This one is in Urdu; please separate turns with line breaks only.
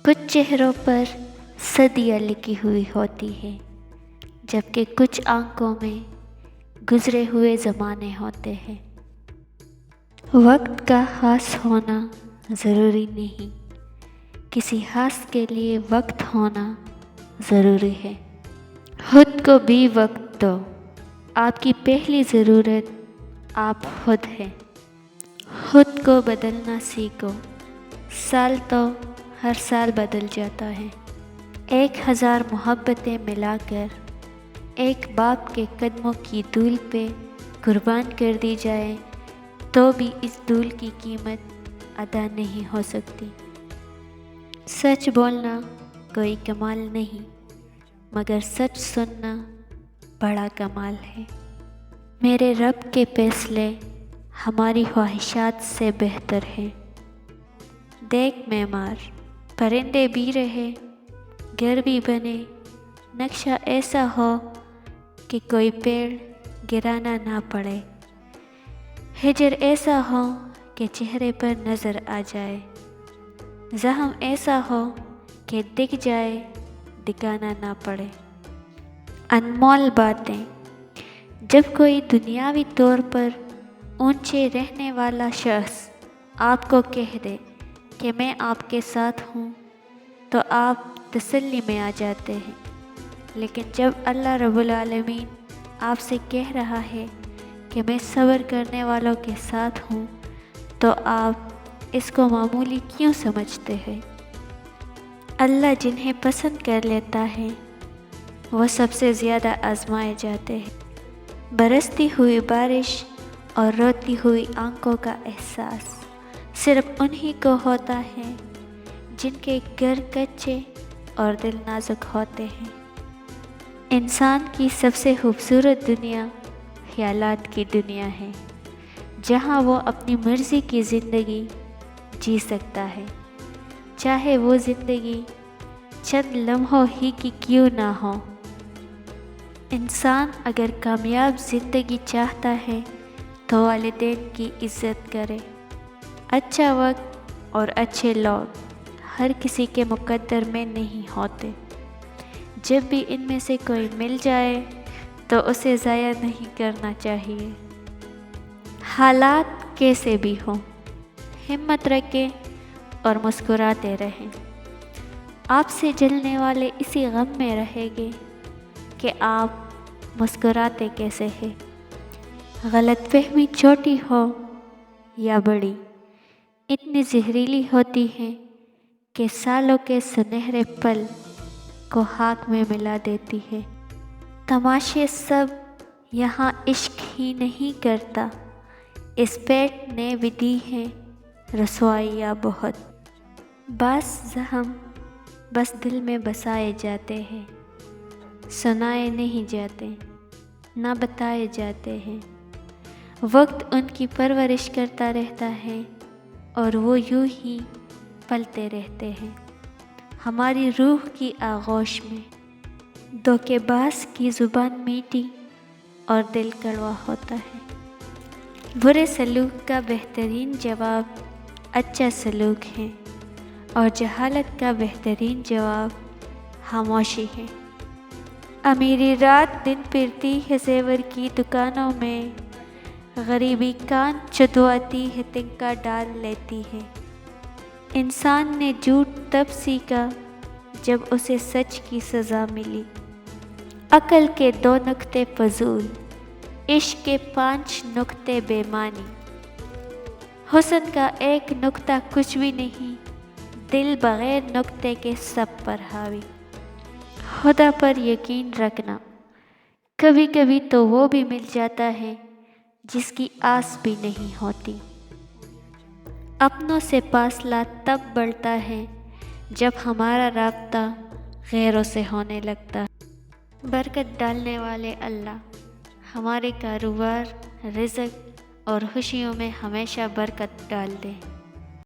کچھ چہروں پر صدیاں لکھی ہوئی ہوتی ہیں، جبکہ کچھ آنکھوں میں گزرے ہوئے زمانے ہوتے ہیں۔ وقت کا خاص ہونا ضروری نہیں، کسی خاص کے لیے وقت ہونا ضروری ہے۔ خود کو بھی وقت دو، آپ کی پہلی ضرورت آپ خود ہیں۔ خود کو بدلنا سیکھو، سال تو ہر سال بدل جاتا ہے۔ 1000 محبتیں ملا کر ایک باپ کے قدموں کی دھول پہ قربان کر دی جائے تو بھی اس دھول کی قیمت ادا نہیں ہو سکتی۔ سچ بولنا کوئی کمال نہیں، مگر سچ سننا بڑا کمال ہے۔ میرے رب کے فیصلے ہماری خواہشات سے بہتر ہیں۔ دیکھ معمار، پرندے بھی رہے، گھر بھی بنے، نقشہ ایسا ہو کہ کوئی پیڑ گرانا نہ پڑے، ہجر ایسا ہو کہ چہرے پر نظر آ جائے، زخم ایسا ہو کہ دکھ جائے، دکھانا نہ پڑے۔ انمول باتیں، جب کوئی دنیاوی طور پر اونچے رہنے والا شخص آپ کو کہہ دے کہ میں آپ کے ساتھ ہوں تو آپ تسلی میں آ جاتے ہیں، لیکن جب اللہ رب العالمین آپ سے کہہ رہا ہے کہ میں صبر کرنے والوں کے ساتھ ہوں تو آپ اس کو معمولی کیوں سمجھتے ہیں؟ اللہ جنہیں پسند کر لیتا ہے وہ سب سے زیادہ آزمائے جاتے ہیں۔ برستی ہوئی بارش اور روتی ہوئی آنکھوں کا احساس صرف انہی کو ہوتا ہے جن کے گھر کچے اور دل نازک ہوتے ہیں۔ انسان کی سب سے خوبصورت دنیا خیالات کی دنیا ہے، جہاں وہ اپنی مرضی کی زندگی جی سکتا ہے، چاہے وہ زندگی چند لمحوں ہی کی کیوں نہ ہو۔ انسان اگر کامیاب زندگی چاہتا ہے تو والدین کی عزت کرے۔ اچھا وقت اور اچھے لوگ ہر کسی کے مقدر میں نہیں ہوتے، جب بھی ان میں سے کوئی مل جائے تو اسے ضائع نہیں کرنا چاہیے۔ حالات کیسے بھی ہوں، ہمت رکھیں اور مسکراتے رہیں۔ آپ سے جلنے والے اسی غم میں رہیں گے کہ آپ مسکراتے کیسے ہیں۔ غلط فہمی چھوٹی ہو یا بڑی، اتنی زہریلی ہوتی ہے کہ سالوں کے سنہرے پل کو خاک میں ملا دیتی ہے۔ تماشے سب یہاں عشق ہی نہیں کرتا، اس پیٹ نے بھی دی ہیں رسوائیاں بہت۔ بعض زخم بس دل میں بسائے جاتے ہیں، سنائے نہیں جاتے، نہ بتائے جاتے ہیں۔ وقت ان کی پرورش کرتا رہتا ہے اور وہ یوں ہی پلتے رہتے ہیں ہماری روح کی آغوش میں۔ دھوکے باز کی زبان میٹھی اور دل کڑوا ہوتا ہے۔ برے سلوک کا بہترین جواب اچھا سلوک ہے، اور جہالت کا بہترین جواب خاموشی ہے۔ امیری رات دن پھرتی ہے زیور کی دکانوں میں، غریبی کان چدواتی ہے تنکا ڈال لیتی ہے۔ انسان نے جھوٹ تب سیکھا جب اسے سچ کی سزا ملی۔ عقل کے 2 نقطے فضول، عشق کے 5 نقطے بے معنی، حسن کا 1 نقطہ کچھ بھی نہیں، دل بغیر نقطے کے سب پر حاوی۔ خدا پر یقین رکھنا، کبھی کبھی تو وہ بھی مل جاتا ہے جس کی آس بھی نہیں ہوتی۔ اپنوں سے فاصلہ تب بڑھتا ہے جب ہمارا رابطہ غیروں سے ہونے لگتا ہے۔ برکت ڈالنے والے اللہ ہمارے کاروبار، رزق اور خوشیوں میں ہمیشہ برکت ڈال دے۔